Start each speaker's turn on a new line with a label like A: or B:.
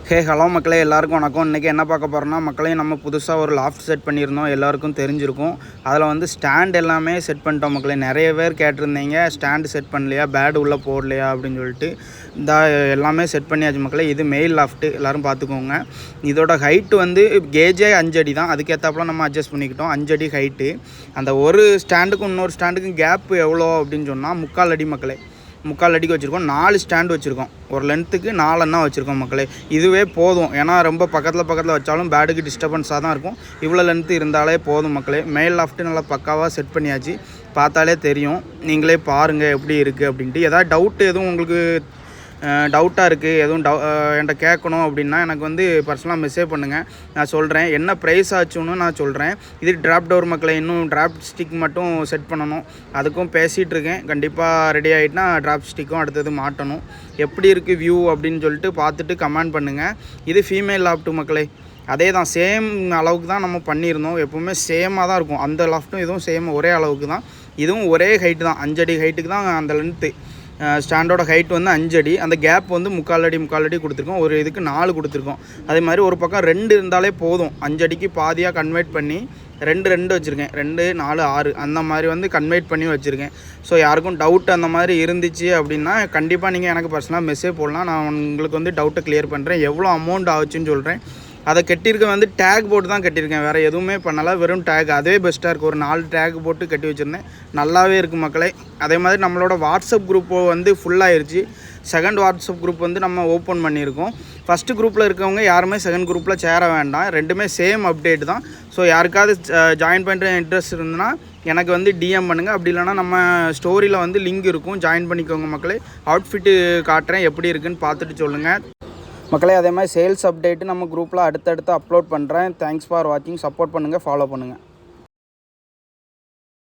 A: Hello மக்களே, எல்லாருக்கும் வணக்கம். இன்றைக்கி என்ன பார்க்க போகிறோன்னா, மக்களே நம்ம புதுசாக ஒரு லாஃப்ட் செட் பண்ணியிருந்தோம். எல்லாருக்கும் தெரிஞ்சிருக்கும். அதில் வந்து ஸ்டாண்ட் எல்லாமே செட் பண்ணிட்டோம் மக்களே. நிறைய பேர் கேட்டிருந்தீங்க, ஸ்டாண்டு செட் பண்ணலையா, பேடு உள்ளே போடலையா அப்படின்னு சொல்லிட்டு. இந்த எல்லாமே செட் பண்ணியாச்சு மக்களே. இது மெயில் லாஃப்ட்டு, எல்லோரும் பார்த்துக்கோங்க. இதோட ஹைட்டு வந்து கேஜே 5 அடி தான். அதுக்கேற்றாப்புல நம்ம அட்ஜஸ்ட் பண்ணிக்கிட்டோம். 5 அடி ஹைட்டு. அந்த ஒரு ஸ்டாண்டுக்கும் இன்னொரு ஸ்டாண்டுக்கும் கேப்பு எவ்வளோ அப்படின்னு சொன்னால் 3/4 அடி மக்களே. 3/4 அடிக்கு வச்சுருக்கோம். 4 ஸ்டாண்டு வச்சுருக்கோம். ஒரு லென்த்துக்கு 4 அண்ணா வச்சுருக்கோம் மக்களே. இதுவே போதும். ஏன்னா ரொம்ப பக்கத்தில் வச்சாலும் பேடுக்கு டிஸ்டர்பன்ஸாக தான் இருக்கும். இவ்வளோ லென்த்து இருந்தாலே போதும் மக்களே. மேல் லாஃப்ட்டு நல்லா பக்காவாக செட் பண்ணியாச்சு. பார்த்தாலே தெரியும். நீங்களே பாருங்கள் எப்படி இருக்குது அப்படின்ட்டு. ஏதாவது டவுட்டு எதுவும் உங்களுக்கு டவுட்டாக இருக்குது, எதுவும் என்கிட்ட கேட்கணும் அப்படின்னா எனக்கு வந்து பர்சனலாக மெசேஜ் பண்ணுங்கள். நான் சொல்கிறேன் என்ன ப்ரைஸ் ஆச்சுன்னு நான் சொல்கிறேன். இது ட்ராப் டோர் மக்களை இன்னும் ட்ராப் ஸ்டிக் மட்டும் செட் பண்ணணும். அதுக்கும் பேசிகிட்ருக்கேன். கண்டிப்பாக ரெடி ஆகிட்டுனா ட்ராப் ஸ்டிக்கும் அடுத்தது மாட்டணும். எப்படி இருக்குது வியூ அப்படின்னு சொல்லிட்டு பார்த்துட்டு கமெண்ட் பண்ணுங்கள். இது ஃபீமேல் லாஃப்ட்டு மக்களே. அதே தான், சேம் அளவுக்கு தான் நம்ம பண்ணியிருந்தோம். எப்போவுமே சேமாக தான் இருக்கும். அந்த லாஃப்ட்டும் இதுவும் சேம் ஒரே அளவுக்கு தான். இதுவும் ஒரே ஹைட்டு தான். 5 அடி ஹைட்டுக்கு தான் அந்த லென்த்து. ஸ்டாண்டோட ஹைட் வந்து 5 அடி. அந்த கேப் வந்து 3/4 அடி கொடுத்துருக்கோம். ஒரு இதுக்கு 4 கொடுத்துருக்கோம். அதே மாதிரி ஒரு பக்கம் 2 இருந்தாலே போதும். 5 அடிக்கு பாதியாக கன்வெர்ட் பண்ணி 2 வச்சுருக்கேன். 2, 4, 6 அந்த மாதிரி வந்து கன்வெர்ட் பண்ணி வச்சுருக்கேன். ஸோ யாருக்கும் டவுட் அந்த மாதிரி இருந்துச்சு அப்படின்னா கண்டிப்பாக நீங்கள் எனக்கு பர்சனலாக மெசேஜ் போடலாம். நான் உங்களுக்கு வந்து டவுட்டை கிளியர் பண்ணுறேன். எவ்வளோ அமௌண்ட் ஆச்சுன்னு சொல்கிறேன். அதை கட்டியிருக்க வந்து டேக் போட்டு தான் கட்டியிருக்கேன். வேறு எதுவுமே பண்ணலை, வெறும் டேக். அதுவே பெஸ்ட்டாக இருக்குது. ஒரு 4 டேக் போட்டு கட்டி வச்சுருந்தேன். நல்லாவே இருக்குது மக்களே. அதே மாதிரி நம்மளோட வாட்ஸ்அப் குரூப்பு வந்து ஃபுல்லாகிருச்சு. செகண்ட் வாட்ஸ்அப் குரூப் வந்து நம்ம ஓப்பன் பண்ணியிருக்கோம். ஃபஸ்ட்டு குரூப்பில் இருக்கவங்க யாருமே செகண்ட் குரூப்பில் சேர வேண்டாம். ரெண்டுமே சேம் அப்டேட் தான். ஸோ யாருக்காவது ஜாயின் பண்ணுற இன்ட்ரெஸ்ட் இருந்ததுன்னா எனக்கு வந்து டிஎம் பண்ணுங்கள். அப்படி இல்லைனா நம்ம ஸ்டோரியில் வந்து லிங்க் இருக்கும், ஜாயின் பண்ணிக்கோங்க மக்களே. அவுட்ஃபிட்டு காட்டுறேன், எப்படி இருக்குன்னு பார்த்துட்டு சொல்லுங்கள் மக்களே. அதே மாதிரி சேல்ஸ் அப்டேட்டு நம்ம குரூப்பில் அடுத்தடுத்து அப்லோட் பண்ணுறேன். தேங்க்ஸ் ஃபார் வாட்சிங். சப்போர்ட் பண்ணுங்கள், ஃபாலோ பண்ணுங்கள்.